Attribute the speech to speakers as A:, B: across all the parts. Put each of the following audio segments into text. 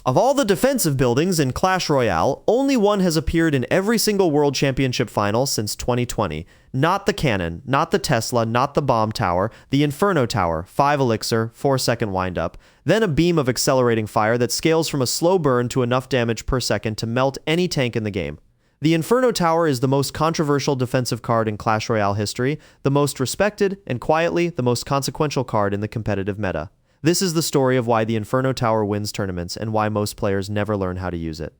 A: Of all the defensive buildings in Clash Royale, only one has appeared in every single World Championship final since 2020. Not the cannon, not the Tesla, not the bomb tower, the Inferno Tower, 5 elixir, 4-second windup, then a beam of accelerating fire that scales from a slow burn to enough damage per second to melt any tank in the game. The Inferno Tower is the most controversial defensive card in Clash Royale history, the most respected, and quietly, the most consequential card in the competitive meta. This is the story of why the Inferno Tower wins tournaments and why most players never learn how to use it.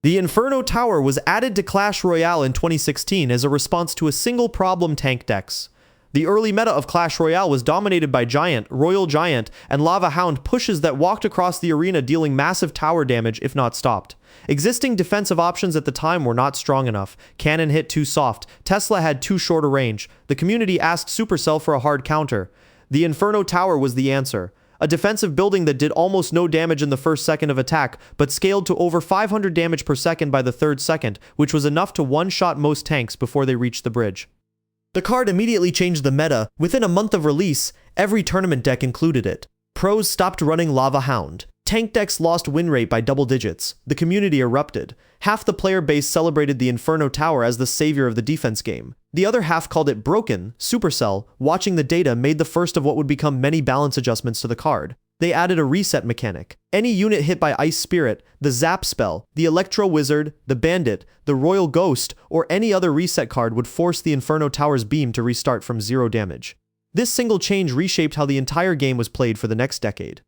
A: The Inferno Tower was added to Clash Royale in 2016 as a response to a single problem tank decks. The early meta of Clash Royale was dominated by Giant, Royal Giant, and Lava Hound pushes that walked across the arena dealing massive tower damage if not stopped. Existing defensive options at the time were not strong enough. Cannon hit too soft, Tesla had too short a range. The community asked Supercell for a hard counter. The Inferno Tower was the answer. A defensive building that did almost no damage in the first second of attack, but scaled to over 500 damage per second by the third second, which was enough to one-shot most tanks before they reached the bridge. The card immediately changed the meta. Within a month of release, every tournament deck included it. Pros stopped running Lava Hound. Tank decks lost win rate by double digits. The community erupted. Half the player base celebrated the Inferno Tower as the savior of the defense game. The other half called it broken. Supercell, watching the data, made the first of what would become many balance adjustments to the card. They added a reset mechanic. Any unit hit by Ice Spirit, the Zap spell, the Electro Wizard, the Bandit, the Royal Ghost, or any other reset card would force the Inferno Tower's beam to restart from 0 damage. This single change reshaped how the entire game was played for the next decade.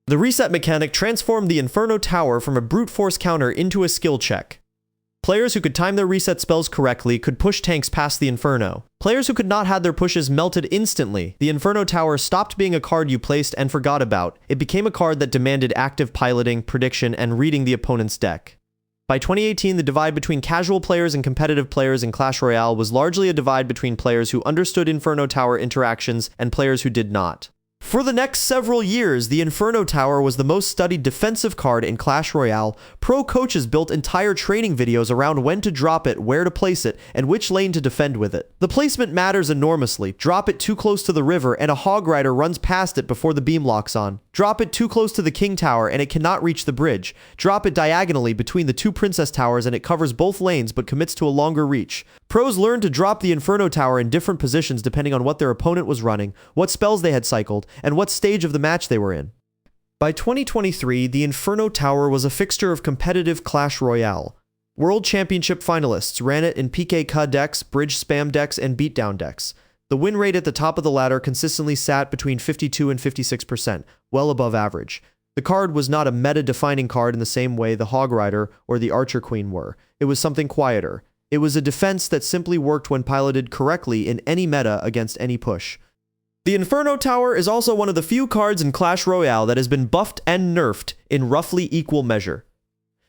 A: The reset mechanic transformed the Inferno Tower from a brute force counter into a skill check. Players who could time their reset spells correctly could push tanks past the Inferno. Players who could not have their pushes melted instantly. The Inferno Tower stopped being a card you placed and forgot about. It became a card that demanded active piloting, prediction, and reading the opponent's deck. By 2018, the divide between casual players and competitive players in Clash Royale was largely a divide between players who understood Inferno Tower interactions and players who did not. For the next several years, the Inferno Tower was the most studied defensive card in Clash Royale. Pro coaches built entire training videos around when to drop it, where to place it, and which lane to defend with it. The placement matters enormously. Drop it too close to the river and a Hog Rider runs past it before the beam locks on. Drop it too close to the King Tower and it cannot reach the bridge. Drop it diagonally between the 2 Princess Towers and it covers both lanes but commits to a longer reach. Pros learned to drop the Inferno Tower in different positions depending on what their opponent was running, what spells they had cycled, and what stage of the match they were in. By 2023, the Inferno Tower was a fixture of competitive Clash Royale. World Championship finalists ran it in PK-Ka decks, bridge spam decks, and beatdown decks. The win rate at the top of the ladder consistently sat between 52 and 56%, well above average. The card was not a meta-defining card in the same way the Hog Rider or the Archer Queen were. It was something quieter. It was a defense that simply worked when piloted correctly in any meta against any push. The Inferno Tower is also one of the few cards in Clash Royale that has been buffed and nerfed in roughly equal measure.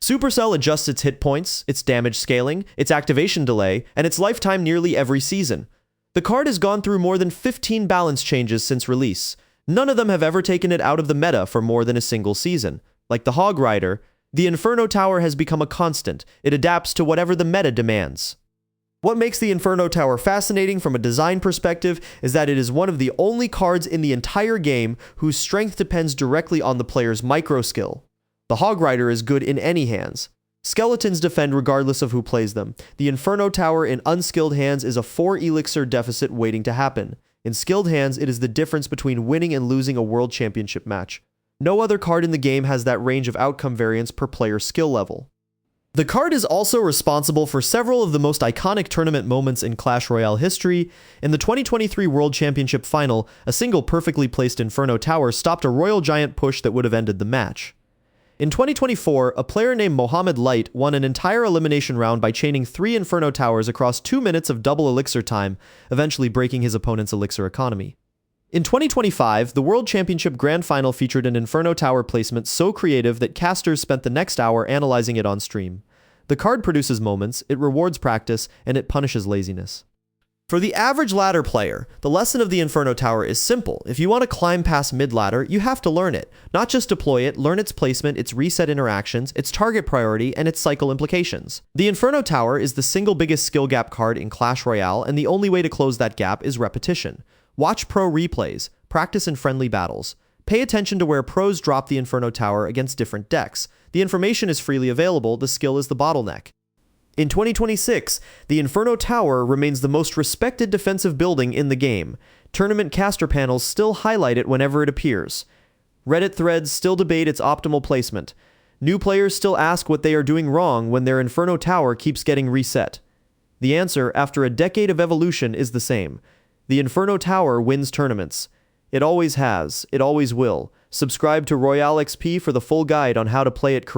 A: Supercell adjusts its hit points, its damage scaling, its activation delay, and its lifetime nearly every season. The card has gone through more than 15 balance changes since release. None of them have ever taken it out of the meta for more than a single season. Like the Hog Rider, the Inferno Tower has become a constant. It adapts to whatever the meta demands. What makes the Inferno Tower fascinating from a design perspective is that it is one of the only cards in the entire game whose strength depends directly on the player's micro skill. The Hog Rider is good in any hands. Skeletons defend regardless of who plays them. The Inferno Tower in unskilled hands is a 4 elixir deficit waiting to happen. In skilled hands, it is the difference between winning and losing a world championship match. No other card in the game has that range of outcome variance per player skill level. The card is also responsible for several of the most iconic tournament moments in Clash Royale history. In the 2023 World Championship Final, a single perfectly placed Inferno Tower stopped a Royal Giant push that would have ended the match. In 2024, a player named Mohamed Light won an entire elimination round by chaining 3 Inferno Towers across 2 minutes of double elixir time, eventually breaking his opponent's elixir economy. In 2025, the World Championship Grand Final featured an Inferno Tower placement so creative that casters spent the next hour analyzing it on stream. The card produces moments, it rewards practice, and it punishes laziness. For the average ladder player, the lesson of the Inferno Tower is simple. If you want to climb past mid-ladder, you have to learn it. Not just deploy it, learn its placement, its reset interactions, its target priority, and its cycle implications. The Inferno Tower is the single biggest skill gap card in Clash Royale, and the only way to close that gap is repetition. Watch pro replays, practice in friendly battles. Pay attention to where pros drop the Inferno Tower against different decks. The information is freely available, the skill is the bottleneck. In 2026, the Inferno Tower remains the most respected defensive building in the game. Tournament caster panels still highlight it whenever it appears. Reddit threads still debate its optimal placement. New players still ask what they are doing wrong when their Inferno Tower keeps getting reset. The answer, after a decade of evolution, is the same. The Inferno Tower wins tournaments. It always has, it always will. Subscribe to Royale XP for the full guide on how to play it correctly.